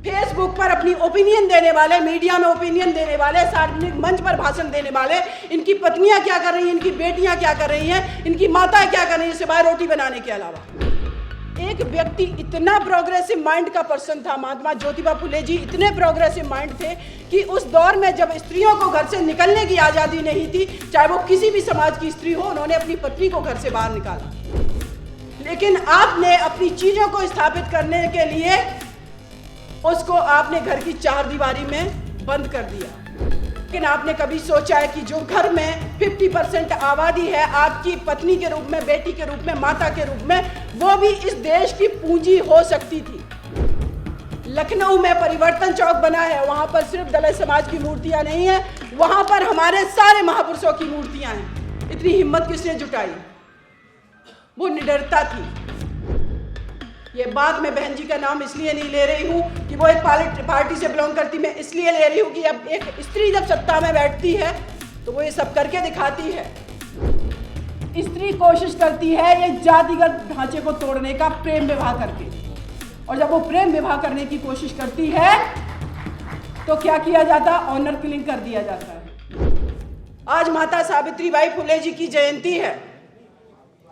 Facebook पर अपनी opinion देने वाले, मीडिया में ओपिनियन देने वाले, सार्वजनिक मंच पर भाषण देने वाले, इनकी पत्नियां क्या कर रही हैं, इनकी बेटियां क्या कर रही हैं, इनकी माताएं क्या कर रही हैं सिवाय रोटी बनाने के अलावा। एक व्यक्ति इतना प्रोग्रेसिव माइंड का पर्सन था, महात्मा ज्योतिबा फुले जी इतने प्रोग्रेसिव माइंड थे कि उस दौर में जब स्त्रियों को घर से निकलने की आज़ादी नहीं थी, चाहे वो किसी भी समाज की स्त्री हो, उन्होंने अपनी पत्नी को घर से बाहर निकाला। लेकिन आपने अपनी चीज़ों को स्थापित करने के लिए उसको आपने घर की चार दीवारी में बंद कर दिया। लेकिन आपने कभी सोचा है कि जो घर में 50% आबादी है आपकी पत्नी के रूप में, बेटी के रूप में, माता के रूप में, वो भी इस देश की पूंजी हो सकती थी। लखनऊ में परिवर्तन चौक बना है, वहां पर सिर्फ दलित समाज की मूर्तियां नहीं है, वहां पर हमारे सारे महापुरुषों की मूर्तियां हैं। इतनी हिम्मत किसने जुटाई? वो निडरता थी। ये बात मैं बहन जी का नाम इसलिए नहीं ले रही हूँ कि वो एक पार्टी से बिलोंग करती, मैं इसलिए ले रही हूँ कि अब एक स्त्री जब सत्ता में बैठती है तो वो ये सब करके दिखाती है। स्त्री कोशिश करती है ये जातिगत ढांचे को तोड़ने का, प्रेम विवाह करके, और जब वो प्रेम विवाह करने की कोशिश करती है तो क्या किया जाता? ऑनर किलिंग कर दिया जाता है। आज माता सावित्रीबाई फुले जी की जयंती है,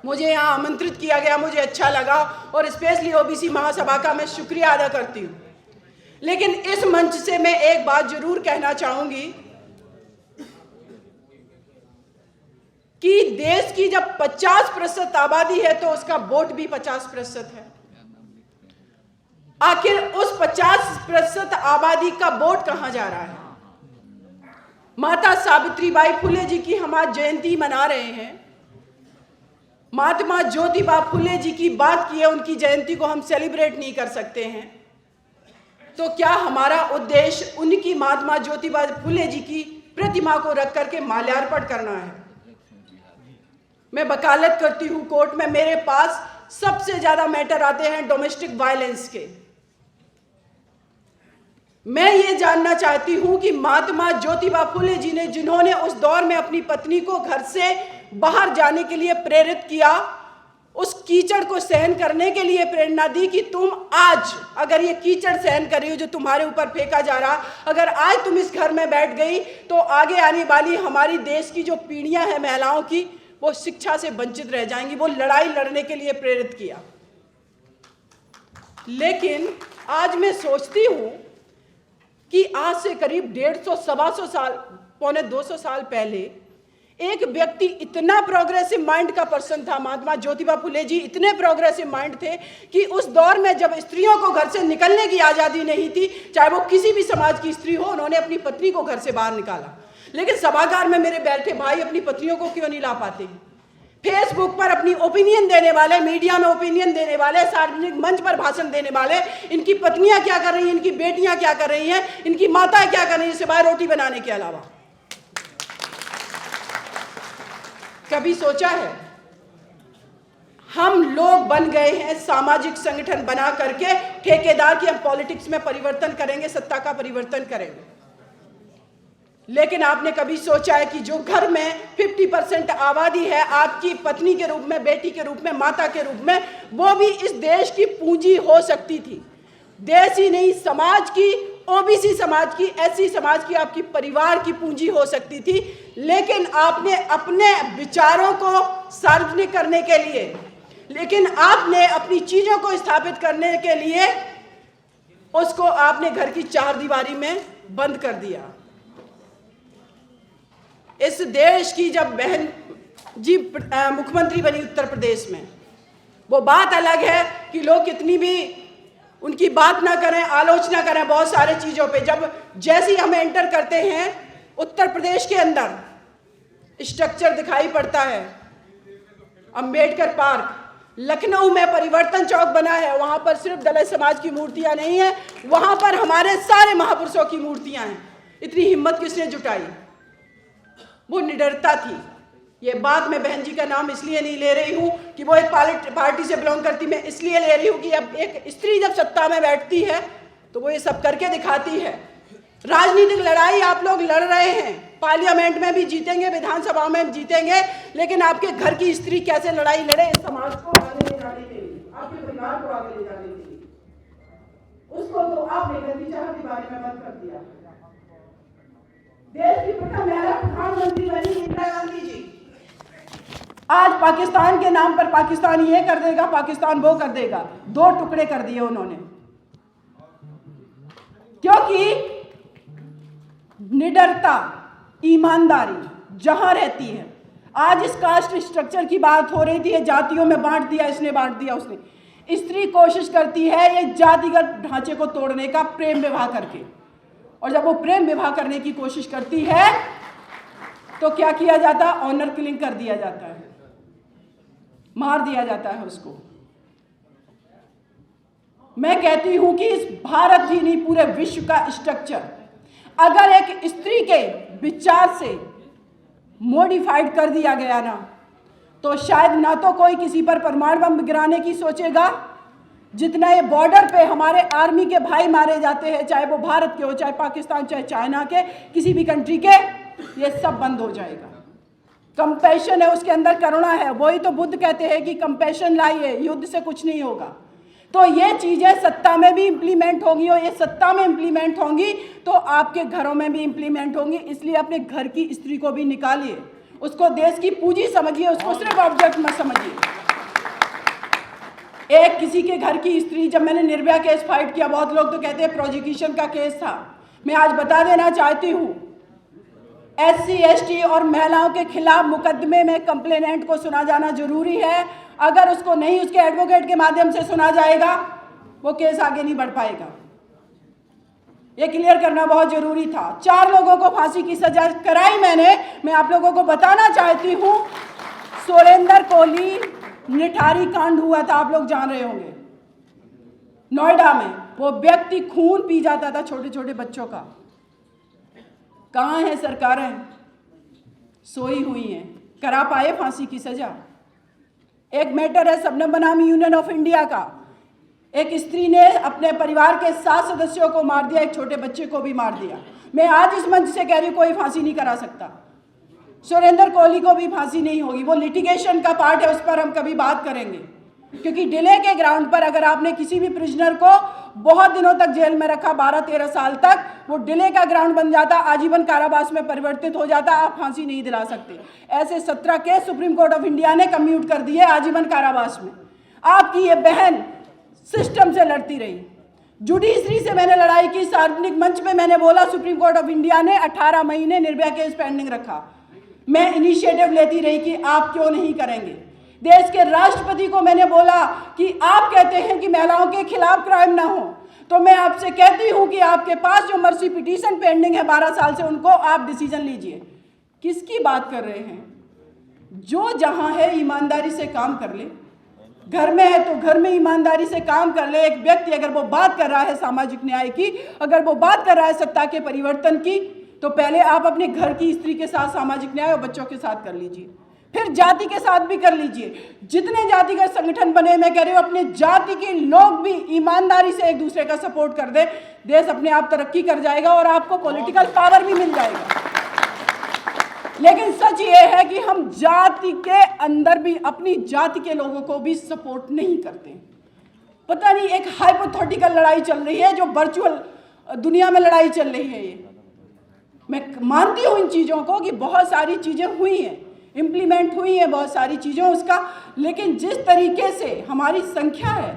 मुझे यहाँ आमंत्रित किया गया, मुझे अच्छा लगा और स्पेशली ओबीसी महासभा का मैं शुक्रिया अदा करती हूँ। लेकिन इस मंच से मैं एक बात जरूर कहना चाहूंगी कि देश की जब 50% आबादी है तो उसका वोट भी 50% है। आखिर उस 50% आबादी का वोट कहां जा रहा है? माता सावित्रीबाई फुले जी की हम आज जयंती मना रहे हैं। महात्मा ज्योतिबा फुले जी की बात की है, उनकी जयंती को हम सेलिब्रेट नहीं कर सकते हैं, तो क्या हमारा उद्देश्य उनकी महात्मा ज्योतिबा फुले जी की प्रतिमा को रख करके माल्यार्पण करना है? मैं वकालत करती हूं कोर्ट में, मेरे पास सबसे ज्यादा मैटर आते हैं डोमेस्टिक वायलेंस के। मैं ये जानना चाहती हूं कि महात्मा ज्योतिबा फुले जी ने, जिन्होंने उस दौर में अपनी पत्नी को घर से बाहर जाने के लिए प्रेरित किया, उस कीचड़ को सहन करने के लिए प्रेरणा दी कि तुम आज अगर ये कीचड़ सहन कर रही हो जो तुम्हारे ऊपर फेंका जा रहा, अगर आज तुम इस घर में बैठ गई तो आगे आने वाली हमारी देश की जो पीढ़ियां हैं महिलाओं की, वो शिक्षा से वंचित रह जाएंगी। वो लड़ाई लड़ने के लिए प्रेरित किया। लेकिन आज मैं सोचती हूं कि आज से करीब 150, 125 साल, पौने 200 साल पहले एक व्यक्ति इतना प्रोग्रेसिव माइंड का पर्सन था, महात्मा ज्योतिबा फुले जी इतने प्रोग्रेसिव माइंड थे कि उस दौर में जब स्त्रियों को घर से निकलने की आज़ादी नहीं थी, चाहे वो किसी भी समाज की स्त्री हो, उन्होंने अपनी पत्नी को घर से बाहर निकाला। लेकिन सभागार में मेरे बैठे भाई अपनी पत्नियों को क्यों नहीं ला पाते? फेसबुक पर अपनी ओपिनियन देने वाले, मीडिया में ओपिनियन देने वाले, सार्वजनिक मंच पर भाषण देने वाले, इनकी पत्नियां क्या कर रही हैं, इनकी बेटियां क्या कर रही हैं, इनकी माताएं क्या कर रही हैं सिवाय रोटी बनाने के अलावा? कभी सोचा है? हम लोग बन गए हैं सामाजिक संगठन बना करके ठेकेदार की, हम पॉलिटिक्स में परिवर्तन करेंगे, सत्ता का परिवर्तन करेंगे। लेकिन आपने कभी सोचा है कि जो घर में 50% आबादी है आपकी पत्नी के रूप में, बेटी के रूप में, माता के रूप में, वो भी इस देश की पूंजी हो सकती थी। देश ही नहीं, समाज की, ओबीसी समाज की, एससी समाज की, आपकी परिवार की पूंजी हो सकती थी। लेकिन आपने अपने विचारों को सार्वजनिक करने के लिए, लेकिन आपने अपनी चीजों को स्थापित करने के लिए उसको आपने घर की चार दीवारी में बंद कर दिया। इस देश की जब बहन जी मुख्यमंत्री बनी उत्तर प्रदेश में, वो बात अलग है कि लोग कितनी भी उनकी बात ना करें, आलोचना करें बहुत सारे चीज़ों पे, जब जैसे ही हम एंटर करते हैं उत्तर प्रदेश के अंदर स्ट्रक्चर दिखाई पड़ता है। अंबेडकर पार्क, लखनऊ में परिवर्तन चौक बना है, वहाँ पर सिर्फ दलित समाज की मूर्तियाँ नहीं है, वहाँ पर हमारे सारे महापुरुषों की मूर्तियाँ हैं। इतनी हिम्मत किसने जुटाई? वो निडरता थी। ये बात मैं बहन जी का नाम इसलिए नहीं ले रही हूँ कि वो एक पार्टी से बिलोंग करती, मैं इसलिए ले रही हूँ कि अब एक स्त्री जब सत्ता में बैठती है तो वो ये सब करके दिखाती है। राजनीतिक लड़ाई आप लोग लड़ रहे हैं, पार्लियामेंट में भी जीतेंगे, विधानसभा में जीतेंगे, लेकिन आपके घर की स्त्री कैसे लड़ाई लड़े इस समाज को आगे ले जाने के लिए, आपके परिवार को आगे ले जाने के लिए। उसको तो आपने गद्दी चाह के बारे में बंद कर दिया। देश की प्रथम महिला प्रधानमंत्री बनी इंदिरा गांधी जी। आज पाकिस्तान के नाम पर पाकिस्तान ये कर देगा, पाकिस्तान वो कर देगा, दो टुकड़े कर दिए उन्होंने, क्योंकि निडरता, ईमानदारी जहां रहती है। आज इस कास्ट स्ट्रक्चर की बात हो रही थी, जातियों में बांट दिया, इसने बांट दिया, उसने। स्त्री कोशिश करती है ये जातिगत ढांचे को तोड़ने का प्रेम विवाह करके, और जब वो प्रेम विवाह करने की कोशिश करती है तो क्या किया जाता? ऑनर किलिंग कर दिया जाता है, मार दिया जाता है उसको। मैं कहती हूं कि इस भारत ही नहीं पूरे विश्व का स्ट्रक्चर अगर एक स्त्री के विचार से मॉडिफाइड कर दिया गया ना, तो शायद ना तो कोई किसी पर परमाणु बम गिराने की सोचेगा, जितना ये बॉर्डर पे हमारे आर्मी के भाई मारे जाते हैं, चाहे वो भारत के हो, चाहे पाकिस्तान, चाहे चाइना के, किसी भी कंट्री के, ये सब बंद हो जाएगा। कंपैशन है उसके अंदर, करुणा है। वही तो बुद्ध कहते हैं कि कंपैशन लाइए, युद्ध से कुछ नहीं होगा। तो ये चीजें सत्ता में भी इम्प्लीमेंट होंगी, और ये सत्ता में इम्प्लीमेंट होंगी तो आपके घरों में भी इम्प्लीमेंट होंगी। इसलिए अपने घर की स्त्री को भी निकालिए, उसको देश की पूंजी समझिए, उसको सिर्फ ऑब्जेक्ट मत समझिए। एक किसी के घर की स्त्री, जब मैंने निर्भया केस फाइट किया, बहुत लोग तो कहते हैं प्रोजिक्यूशन का केस था। मैं आज बता देना चाहती हूँ, SC ST और महिलाओं के खिलाफ मुकदमे में कंप्लेनेंट को सुना जाना जरूरी है। अगर उसको नहीं उसके एडवोकेट के माध्यम से सुना जाएगा, वो केस आगे नहीं बढ़ पाएगा। ये क्लियर करना बहुत जरूरी था। 4 लोगों को फांसी की सजा कराई मैंने। मैं आप लोगों को बताना चाहती हूँ, सुरेंद्र कोहली निठारी कांड हुआ था, आप लोग जान रहे होंगे, नोएडा में। वो व्यक्ति खून पी जाता था छोटे छोटे बच्चों का। कहाँ है सरकारें? सोई हुई हैं। करा पाए फांसी की सजा? एक मैटर है शबनम बनामी यूनियन ऑफ इंडिया का, एक स्त्री ने अपने परिवार के 7 सदस्यों को मार दिया, एक छोटे बच्चे को भी मार दिया। मैं आज इस मंच से कह रही हूँ, कोई फांसी नहीं करा सकता। सुरेंद्र कोहली को भी फांसी नहीं होगी। वो लिटिगेशन का पार्ट है, उस पर हम कभी बात करेंगे, क्योंकि डिले के ग्राउंड पर अगर आपने किसी भी प्रिजनर को बहुत दिनों तक जेल में रखा, 12-13 साल तक, वो डिले का ग्राउंड बन जाता, आजीवन कारावास में परिवर्तित हो जाता, आप फांसी नहीं दिला सकते। ऐसे 17 case supreme court of India ने कम्यूट कर दिए आजीवन कारावास में। आपकी ये बहन सिस्टम से लड़ती रही, जुडिशरी से मैंने लड़ाई की, सार्वजनिक मंच में मैंने बोला सुप्रीम कोर्ट ऑफ इंडिया ने 18 महीने निर्भया केस पेंडिंग रखा। मैं इनिशिएटिव लेती रही कि आप क्यों नहीं करेंगे। देश के राष्ट्रपति को मैंने बोला कि आप कहते हैं कि महिलाओं के खिलाफ क्राइम ना हो, तो मैं आपसे कहती हूं कि आपके पास जो मर्सी पिटीशन पेंडिंग है 12 साल से, उनको आप डिसीजन लीजिए। किसकी बात कर रहे हैं? जो जहां है ईमानदारी से काम कर ले, घर में है तो घर में ईमानदारी से काम कर ले। एक व्यक्ति अगर वो बात कर रहा है सामाजिक न्याय की, अगर वो बात कर रहा है सत्ता के परिवर्तन की, तो पहले आप अपने घर की स्त्री के साथ सामाजिक न्याय और बच्चों के साथ कर लीजिए, फिर जाति के साथ भी कर लीजिए। जितने जातिगत संगठन बने, मैं कह रही हूँ अपने जाति के लोग भी ईमानदारी से एक दूसरे का सपोर्ट कर दे, देश अपने आप तरक्की कर जाएगा और आपको पॉलिटिकल पावर भी मिल जाएगा। लेकिन सच ये है कि हम जाति के अंदर भी अपनी जाति के लोगों को भी सपोर्ट नहीं करते। पता नहीं एक हाइपोथेटिकल लड़ाई चल रही है, जो वर्चुअल दुनिया में लड़ाई चल रही है। ये मैं मानती हूँ इन चीज़ों को कि बहुत सारी चीज़ें हुई हैं, इम्प्लीमेंट हुई है बहुत सारी चीज़ों उसका, लेकिन जिस तरीके से हमारी संख्या है,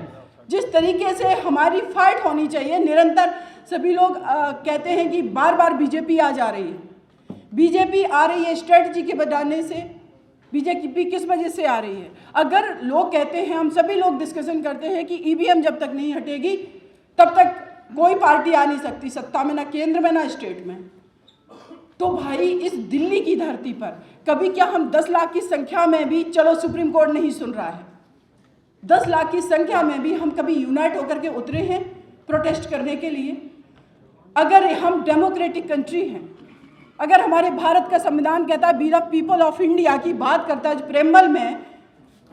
जिस तरीके से हमारी फाइट होनी चाहिए निरंतर, सभी लोग कहते हैं कि बार बार बीजेपी आ जा रही है। बीजेपी आ रही है स्ट्रेटजी के बनाने से। बीजेपी किस वजह से आ रही है? अगर लोग कहते हैं, हम सभी लोग डिस्कशन करते हैं कि ईवीएम जब तक नहीं हटेगी तब तक कोई पार्टी आ नहीं सकती सत्ता में, ना केंद्र में ना स्टेट में। तो भाई इस दिल्ली की धरती पर कभी क्या हम 10 लाख की संख्या में भी, चलो सुप्रीम कोर्ट नहीं सुन रहा है, 10 लाख की संख्या में भी हम कभी यूनाइट होकर के उतरे हैं प्रोटेस्ट करने के लिए? अगर हम डेमोक्रेटिक कंट्री हैं, अगर हमारे भारत का संविधान कहता है be the people of India की बात करता है प्रेम्बल में,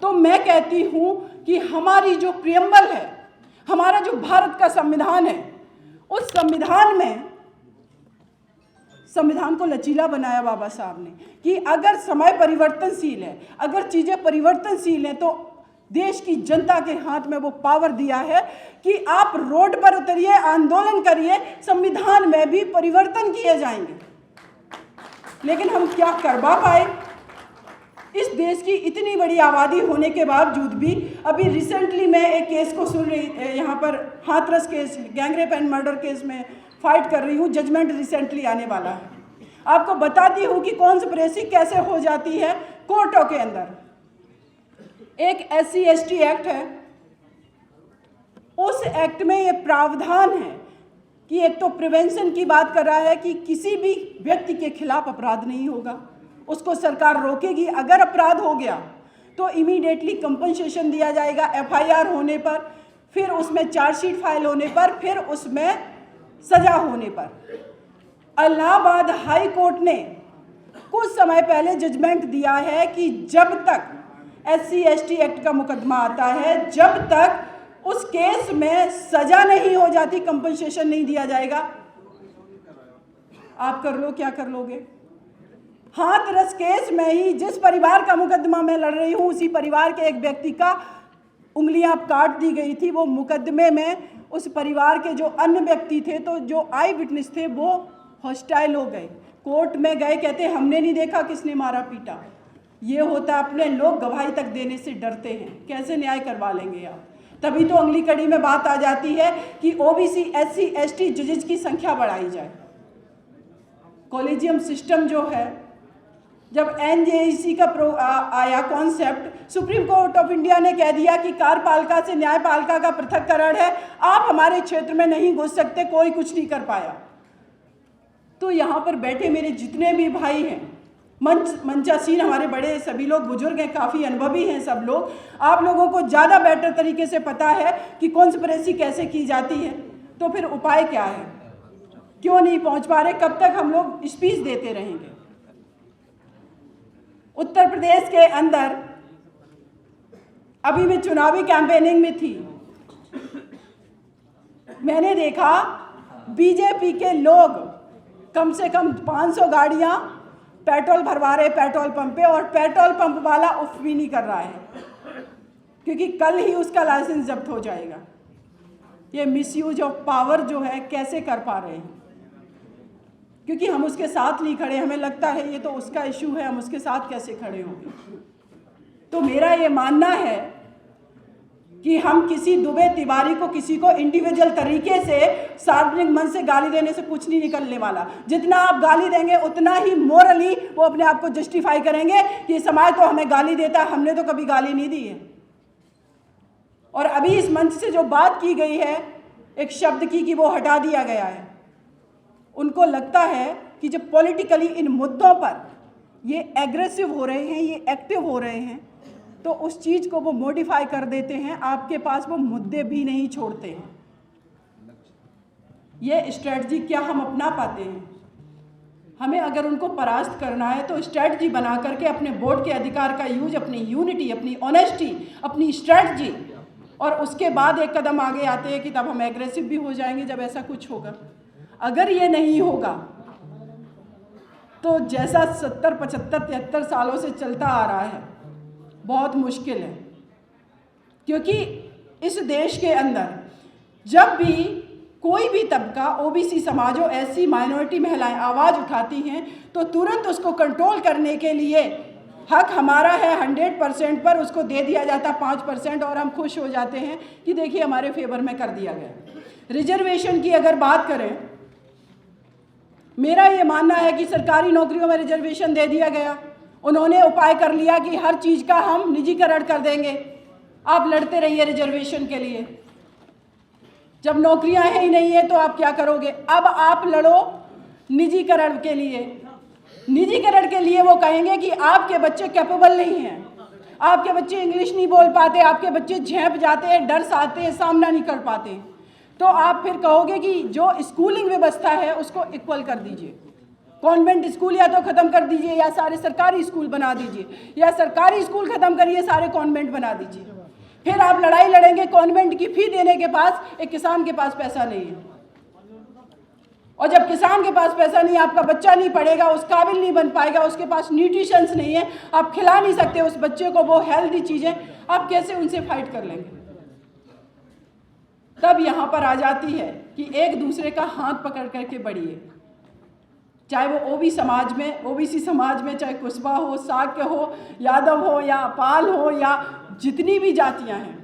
तो मैं कहती हूं कि हमारी जो प्रेम्बल है, हमारा जो भारत का संविधान है, उस संविधान में, संविधान को लचीला बनाया बाबा साहब ने कि अगर समय परिवर्तनशील है, अगर चीज़ें परिवर्तनशील हैं, तो देश की जनता के हाथ में वो पावर दिया है कि आप रोड पर उतरिए, आंदोलन करिए, संविधान में भी परिवर्तन किए जाएंगे। लेकिन हम क्या कर पाए? इस देश की इतनी बड़ी आबादी होने के बावजूद भी अभी रिसेंटली मैं एक केस को सुन रही, यहाँ पर Hathras case, gangrape and murder case में फाइट कर रही हूँ। जजमेंट रिसेंटली आने वाला है। आपको बताती हूँ कि कॉन्स्पिरेसी कैसे हो जाती है कोर्टों के अंदर। एक SC/ST एक्ट है, उस एक्ट में ये प्रावधान है कि एक तो प्रिवेंशन की बात कर रहा है कि किसी भी व्यक्ति के खिलाफ अपराध नहीं होगा, उसको सरकार रोकेगी। अगर अपराध हो गया तो इमीडिएटली कंपनसेशन दिया जाएगा FIR होने पर, फिर उसमें चार्जशीट फाइल होने पर, फिर उसमें सजा होने पर। इलाहाबाद हाई कोर्ट ने कुछ समय पहले जजमेंट दिया है कि जब तक SC/ST एक्ट का मुकदमा आता है, जब तक उस केस में सजा नहीं हो जाती, कंपनसेशन नहीं दिया जाएगा। आप कर लो, क्या कर लोगे? हाथरस केस में ही जिस परिवार का मुकदमा मैं लड़ रही हूँ, उसी परिवार के एक व्यक्ति का उंगलियां काट दी गई थी। वो मुकदमे में उस परिवार के जो अन्य व्यक्ति थे, तो जो आई विटनेस थे, वो हॉस्टाइल हो गए। कोर्ट में गए, कहते हमने नहीं देखा किसने मारा पीटा। ये होता अपने लोग गवाही तक देने से डरते हैं, कैसे न्याय करवा लेंगे आप? तभी तो अगली कड़ी में बात आ जाती है कि OBC SC/ST जजेस की संख्या बढ़ाई जाए। कॉलेजियम सिस्टम जो है, जब NJEC का आया concept, supreme court of India ने कह दिया कि कार्यपालिका से न्यायपालिका का पृथक्करण है, आप हमारे क्षेत्र में नहीं घुस सकते, कोई कुछ नहीं कर पाया। तो यहाँ पर बैठे मेरे जितने भी भाई हैं, मंचासीन हमारे बड़े सभी लोग बुजुर्ग हैं, काफ़ी अनुभवी हैं सब लोग, आप लोगों को ज़्यादा बेटर तरीके से पता है कि कॉन्स्पिरेसी कैसे की जाती है। तो फिर उपाय क्या है? क्यों नहीं पहुंच पा रहे? कब तक हम लोग स्पीच देते रहेंगे? उत्तर प्रदेश के अंदर अभी मैं चुनावी कैंपेनिंग में थी, मैंने देखा बीजेपी के लोग कम से कम 500 गाड़ियां पेट्रोल भरवा रहे पेट्रोल पंप पे, और पेट्रोल पंप वाला उफ भी नहीं कर रहा है क्योंकि कल ही उसका लाइसेंस जब्त हो जाएगा। ये मिसयूज ऑफ पावर जो है कैसे कर पा रहे हैं? क्योंकि हम उसके साथ नहीं खड़े, हमें लगता है ये तो उसका इशू है, हम उसके साथ कैसे खड़े होंगे। तो मेरा ये मानना है कि हम किसी दुबे तिवारी को, किसी को इंडिविजुअल तरीके से सार्वजनिक मंच से गाली देने से कुछ नहीं निकलने वाला। जितना आप गाली देंगे उतना ही मोरली वो अपने आप को जस्टिफाई करेंगे कि समाज तो हमें गाली देता है, हमने तो कभी गाली नहीं दी है। और अभी इस मंच से जो बात की गई है एक शब्द की, कि वो हटा दिया गया है। उनको लगता है कि जब पॉलिटिकली इन मुद्दों पर ये एग्रेसिव हो रहे हैं, ये एक्टिव हो रहे हैं, तो उस चीज़ को वो मॉडिफाई कर देते हैं, आपके पास वो मुद्दे भी नहीं छोड़ते हैं। ये स्ट्रेटजी क्या हम अपना पाते हैं? हमें अगर उनको परास्त करना है तो स्ट्रेटजी बना करके अपने वोट के अधिकार का यूज, अपनी यूनिटी, अपनी ऑनेस्टी, अपनी स्ट्रेटजी, और उसके बाद एक कदम आगे आते हैं कि तब हम एग्रेसिव भी हो जाएंगे जब ऐसा कुछ होगा। अगर ये नहीं होगा तो जैसा 70, 75, 73 सालों से चलता आ रहा है, बहुत मुश्किल है। क्योंकि इस देश के अंदर जब भी कोई भी तबका, OBC समाज हो, SC माइनॉरिटी महिलाएं आवाज़ उठाती हैं, तो तुरंत उसको कंट्रोल करने के लिए हक हमारा है 100% पर उसको दे दिया जाता 5%, और हम खुश हो जाते हैं कि देखिए हमारे फेवर में कर दिया गया। रिजर्वेशन की अगर बात करें, मेरा ये मानना है कि सरकारी नौकरियों में रिजर्वेशन दे दिया गया। उन्होंने उपाय कर लिया कि हर चीज़ का हम निजीकरण कर देंगे, आप लड़ते रहिए रिजर्वेशन के लिए। जब नौकरियां ही नहीं है तो आप क्या करोगे? अब आप लड़ो निजीकरण के लिए। निजीकरण के लिए वो कहेंगे कि आपके बच्चे कैपेबल नहीं हैं, आपके बच्चे इंग्लिश नहीं बोल पाते, आपके बच्चे झेप जाते हैं, डर से आते हैं, सामना नहीं कर पाते। तो आप फिर कहोगे कि जो स्कूलिंग व्यवस्था है उसको इक्वल कर दीजिए, कॉन्वेंट स्कूल या तो ख़त्म कर दीजिए या सारे सरकारी स्कूल बना दीजिए, या सरकारी स्कूल ख़त्म करिए सारे कॉन्वेंट बना दीजिए। फिर आप लड़ाई लड़ेंगे कॉन्वेंट की फ़ी देने के पास, एक किसान के पास पैसा नहीं है। और जब किसान के पास पैसा नहीं, आपका बच्चा नहीं पढ़ेगा, उस काबिल नहीं बन पाएगा, उसके पास न्यूट्रिशंस नहीं है, आप खिला नहीं सकते उस बच्चे को वो हेल्दी चीज़ें, आप कैसे उनसे फाइट कर लेंगे? तब यहाँ पर आ जाती है कि एक दूसरे का हाथ पकड़ करके बढ़िए, चाहे वो ओबीसी समाज में, चाहे कुशवा हो, साक्य हो, यादव हो या पाल हो या जितनी भी जातियाँ हैं।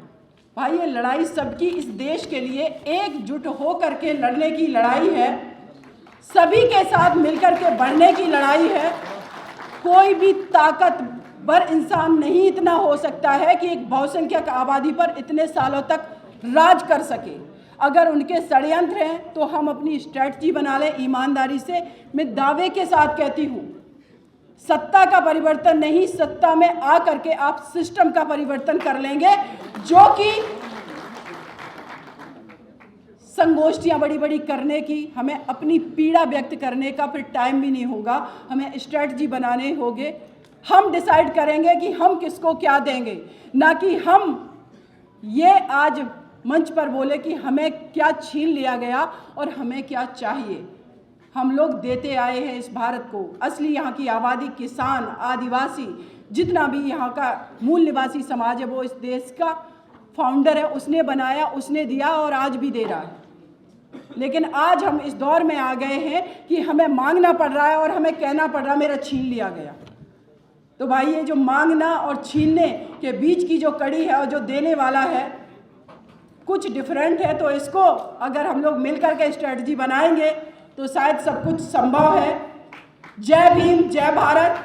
भाई ये लड़ाई सबकी इस देश के लिए एकजुट हो करके लड़ने की लड़ाई है, सभी के साथ मिलकर के बढ़ने की लड़ाई है। कोई भी ताकतवर इंसान नहीं इतना हो सकता है कि एक बहुसंख्यक आबादी पर इतने सालों तक राज कर सके। अगर उनके षड्यंत्र हैं तो हम अपनी स्ट्रेटजी बना लें ईमानदारी से। मैं दावे के साथ कहती हूँ, सत्ता का परिवर्तन नहीं, सत्ता में आ करके आप सिस्टम का परिवर्तन कर लेंगे, जो कि संगोष्ठियां बड़ी बड़ी करने की, हमें अपनी पीड़ा व्यक्त करने का फिर टाइम भी नहीं होगा, हमें स्ट्रेटजी बनाने होंगे। हम डिसाइड करेंगे कि हम किसको क्या देंगे, ना कि हम ये आज मंच पर बोले कि हमें क्या छीन लिया गया और हमें क्या चाहिए। हम लोग देते आए हैं इस भारत को। असली यहाँ की आबादी, किसान, आदिवासी, जितना भी यहाँ का मूल निवासी समाज है, वो इस देश का फाउंडर है, उसने बनाया, उसने दिया और आज भी दे रहा है। लेकिन आज हम इस दौर में आ गए हैं कि हमें मांगना पड़ रहा है और हमें कहना पड़ रहा है मेरा छीन लिया गया। तो भाई ये जो मांगना और छीनने के बीच की जो कड़ी है और जो देने वाला है कुछ डिफरेंट है, तो इसको अगर हम लोग मिलकर के स्ट्रेटजी बनाएंगे तो शायद सब कुछ संभव है। जय भीम, जय भारत।